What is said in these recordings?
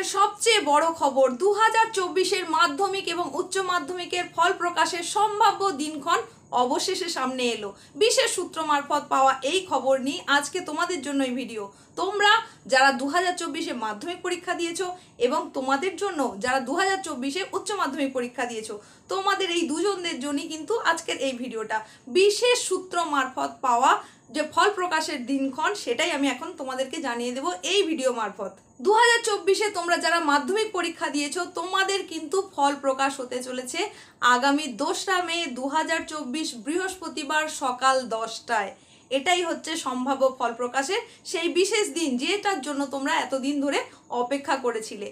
আজকের সবচেয়ে বড় খবর 2024-এর মাধ্যমিক এবং উচ্চ মাধ্যমিকের ফল প্রকাশের সম্ভাব্য দিনক্ষণ অবশেষে সামনে এলো। বিশেষ সূত্র মারফত পাওয়া এই খবর নিয়ে আজকে তোমাদের জন্য এই ভিডিও। তোমরা যারা 2024-এ মাধ্যমিক পরীক্ষা দিয়েছো এবং তোমাদের জন্য যারা 2024-এ উচ্চ মাধ্যমিক পরীক্ষা দিয়েছো, তোমাদের এই দুজনদের জন্যই কিন্তু আজকের এই ভিডিওটা। বিশেষ সূত্র মারফত পাওয়া যে ফল প্রকাশের দিনক্ষণ সেটাই আমি এখন তোমাদেরকে জানিয়ে দেব এই ভিডিও মারফত। 2024-এ তোমরা যারা মাধ্যমিক পরীক্ষা দিয়েছো তোমাদের কিন্তু ফল প্রকাশ হতে চলেছে আগামী 2রা মে 2024 বৃহস্পতিবার সকাল 10টায়। এটাই হচ্ছে সম্ভাব্য ফল প্রকাশের সেই বিশেষ দিন যেটার জন্য তোমরা এতদিন ধরে অপেক্ষা করেছিলে।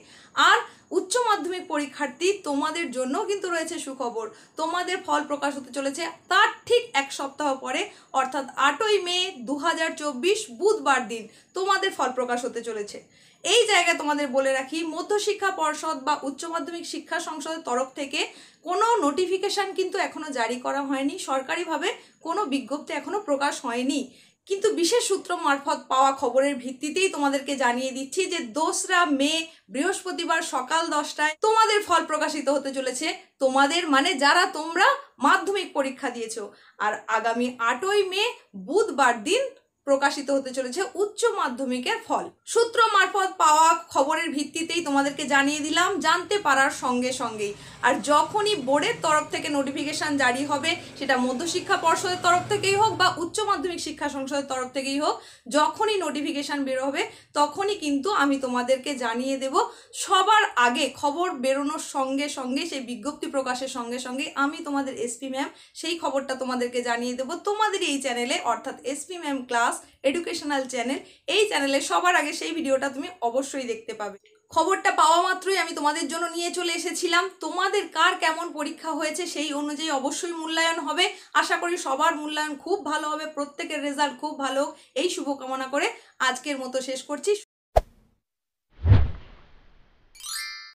আর উচ্চ মাধ্যমিক পরীক্ষার্থী তোমাদের জন্য কিন্তু রয়েছে সুখবর, তোমাদের ফল প্রকাশ হতে চলেছে তার ঠিক এক সপ্তাহ পরে, অর্থাৎ 8ই মে 2024 বুধবার দিন তোমাদের ফল প্রকাশ হতে চলেছে। এই জায়গায় তোমাদের বলে রাখি, মধ্যশিক্ষা পর্ষদ বা উচ্চ মাধ্যমিক শিক্ষা সংসদের তরফ থেকে কোনো নোটিফিকেশান কিন্তু এখনো জারি করা হয়নি, সরকারিভাবে কোনো বিজ্ঞপ্তি এখনো প্রকাশ হয়নি। কিন্তু বিশেষ সূত্র মারফত পাওয়া খবরের ভিত্তিতেই তোমাদেরকে জানিয়ে দিচ্ছি যে 2রা মে বৃহস্পতিবার সকাল 10টায় তোমাদের ফল প্রকাশিত হতে চলেছে। তোমাদের মানে যারা তোমরা মাধ্যমিক পরীক্ষা দিয়েছো। আর আগামী 8ই মে বুধবার দিন প্রকাশিত হতে চলেছে উচ্চ মাধ্যমিকের ফল। সূত্র মারফত পাওয়া খবরের ভিত্তিতেই তোমাদেরকে জানিয়ে দিলাম, জানতে পারার সঙ্গে সঙ্গেই। আর যখনই বোর্ডের তরফ থেকে নোটিফিকেশান জারি হবে, সেটা মধ্যশিক্ষা পর্ষদের তরফ থেকেই হোক বা উচ্চ মাধ্যমিক শিক্ষা সংসদের তরফ থেকেই হোক, যখনই নোটিফিকেশান বের হবে তখনই কিন্তু আমি তোমাদেরকে জানিয়ে দেব। সবার আগে খবর বেরোনোর সঙ্গে সঙ্গে, সেই বিজ্ঞপ্তি প্রকাশের সঙ্গে সঙ্গে আমি তোমাদের এসপি ম্যাম সেই খবরটা তোমাদেরকে জানিয়ে দেব তোমাদের এই চ্যানেলে, অর্থাৎ SP ma'am class educational channel. এই চ্যানেলে সবার আগে সেই ভিডিওটা তুমি অবশ্যই দেখতে পাবে। খবরটা পাওয়া মাত্রই আমি তোমাদের জন্য নিয়ে চলে এসেছিলাম। তোমাদের কার কেমন পরীক্ষা হয়েছে সেই অনুযায়ী অবশ্যই মূল্যায়ন হবে। আশা করি সবার মূল্যায়ন খুব ভালো হবে, প্রত্যেকের রেজাল্ট খুব ভালো, এই শুভকামনা করে আজকের মতো শেষ করছি।